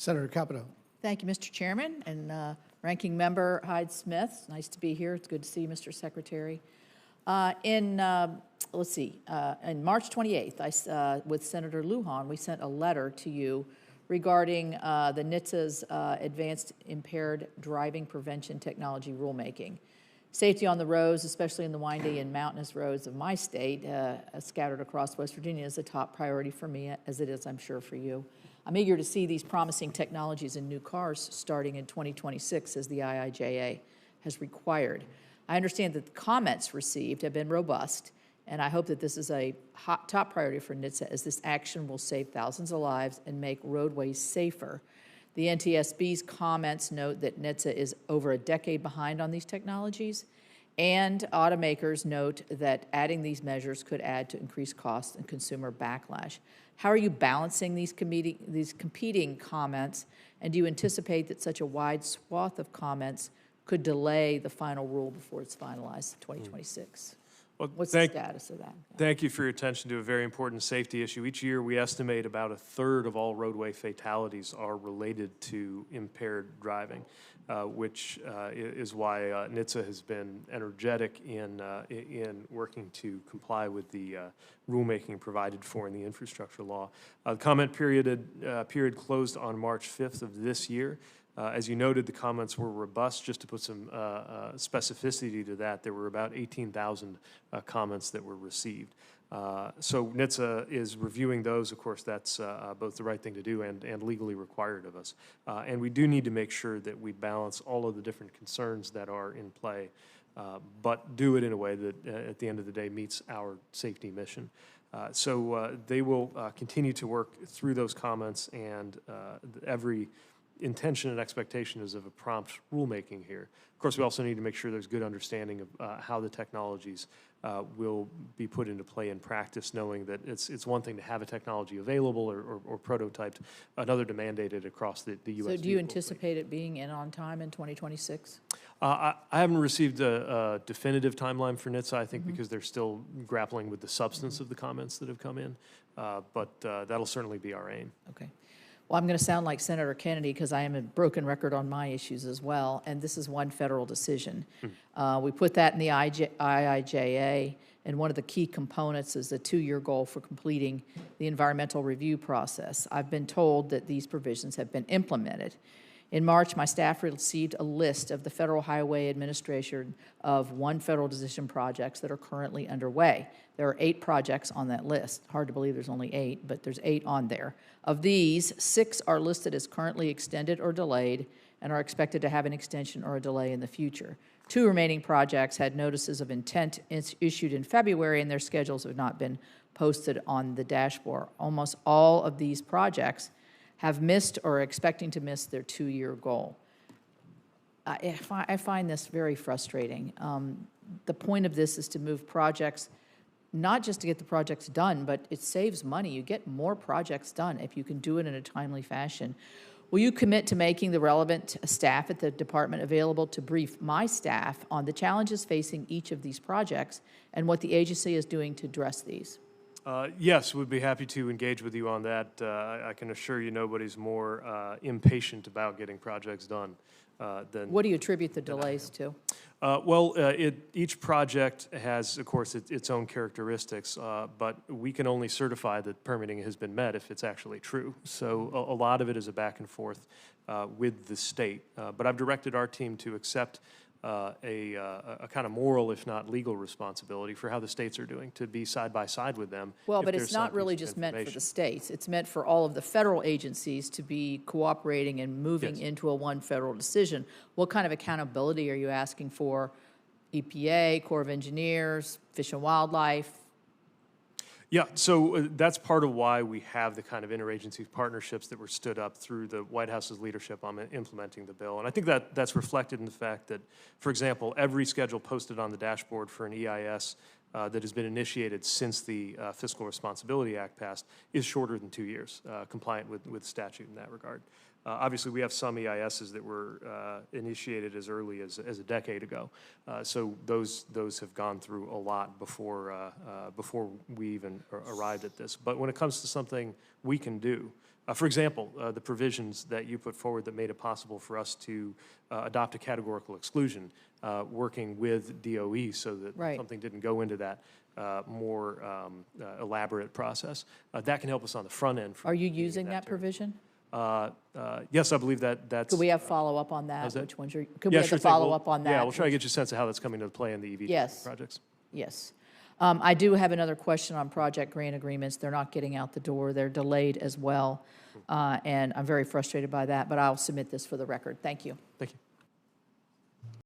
Senator Capito. Thank you, Mr. Chairman, and Ranking Member Hyde-Smith. Nice to be here. It's good to see you, Mr. Secretary. In March 28th, with Senator Lujan, we sent a letter to you regarding the NHTSA's Advanced Impaired Driving Prevention Technology rulemaking. Safety on the roads, especially in the windy and mountainous roads of my state, scattered across West Virginia, is a top priority for me, as it is, I'm sure, for you. I'm eager to see these promising technologies in new cars starting in 2026, as the IIJA has required. I understand that the comments received have been robust, and I hope that this is a top priority for NHTSA, as this action will save thousands of lives and make roadways safer. The NTSB's comments note that NHTSA is over a decade behind on these technologies, and automakers note that adding these measures could add to increased costs and consumer backlash. How are you balancing these competing comments, and do you anticipate that such a wide swath of comments could delay the final rule before it's finalized in 2026? Well, what's the status of that? Thank you for your attention to a very important safety issue. Each year, we estimate about 1/3 of all roadway fatalities are related to impaired driving, which is why NHTSA has been energetic in working to comply with the rulemaking provided for in the infrastructure law. The comment period closed on March 5th of this year. As you noted, the comments were robust. Just to put some specificity to that, there were about 18,000 comments that were received. So NHTSA is reviewing those. Of course, that's both the right thing to do and legally required of us. And we do need to make sure that we balance all of the different concerns that are in play, but do it in a way that, at the end of the day, meets our safety mission. So they will continue to work through those comments, and every intention and expectation is of a prompt rulemaking here. Of course, we also need to make sure there's good understanding of how the technologies will be put into play in practice, knowing that it's one thing to have a technology available or prototyped, another to mandate it across the U.S. So do you anticipate it being in on time in 2026? I haven't received a definitive timeline for NHTSA, I think, because they're still grappling with the substance of the comments that have come in, but that'll certainly be our aim. Okay. Well, I'm going to sound like Senator Kennedy because I am a broken record on my issues as well, and this is one federal decision. We put that in the IIJA, and one of the key components is the 2-year goal for completing the environmental review process. I've been told that these provisions have been implemented. In March, my staff received a list of the Federal Highway Administration of one federal decision projects that are currently underway. There are 8 projects on that list. Hard to believe there's only 8, but there's 8 on there. Of these, 6 are listed as currently extended or delayed and are expected to have an extension or a delay in the future. 2 remaining projects had notices of intent issued in February, and their schedules have not been posted on the dashboard. Almost all of these projects have missed or are expecting to miss their 2-year goal. I find this very frustrating. The point of this is to move projects, not just to get the projects done, but it saves money. You get more projects done if you can do it in a timely fashion. Will you commit to making the relevant staff at the department available to brief my staff on the challenges facing each of these projects and what the agency is doing to address these? Yes, we'd be happy to engage with you on that. I can assure you nobody's more impatient about getting projects done than... What do you attribute the delays to? Each project has, of course, its own characteristics, but we can only certify that permitting has been met if it's actually true. So a lot of it is a back and forth with the state. But I've directed our team to accept a kind of moral, if not legal, responsibility for how the states are doing, to be side by side with them. Well, but it's not really just meant for the states. It's meant for all of the federal agencies to be cooperating and moving into a one federal decision. What kind of accountability are you asking for? EPA, Corps of Engineers, Fish and Wildlife? Yeah, so that's part of why we have the kind of interagency partnerships that were stood up through the White House's leadership on implementing the bill. And I think that's reflected in the fact that, for example, every schedule posted on the dashboard for an EIS that has been initiated since the Fiscal Responsibility Act passed is shorter than 2 years, compliant with statute in that regard. Obviously, we have some EISs that were initiated as early as a decade ago, so those have gone through a lot before we even arrived at this. But when it comes to something we can do, For example, the provisions that you put forward that made it possible for us to adopt a categorical exclusion, working with DOE so that Right. something didn't go into that more elaborate process. That can help us on the front end. Are you using that provision? Yes, I believe that's. Could we have follow-up on that? how's that? Which ones are, could we Yeah, have sure the thing. follow-up on that? Yeah, we'll try to get you a sense of how that's coming to play in the EV Yes. projects. Yes. I do have another question on project grant agreements. They're not getting out the door. They're delayed as well. And I'm very frustrated by that, but I'll submit this for the record. Thank you. Thank you.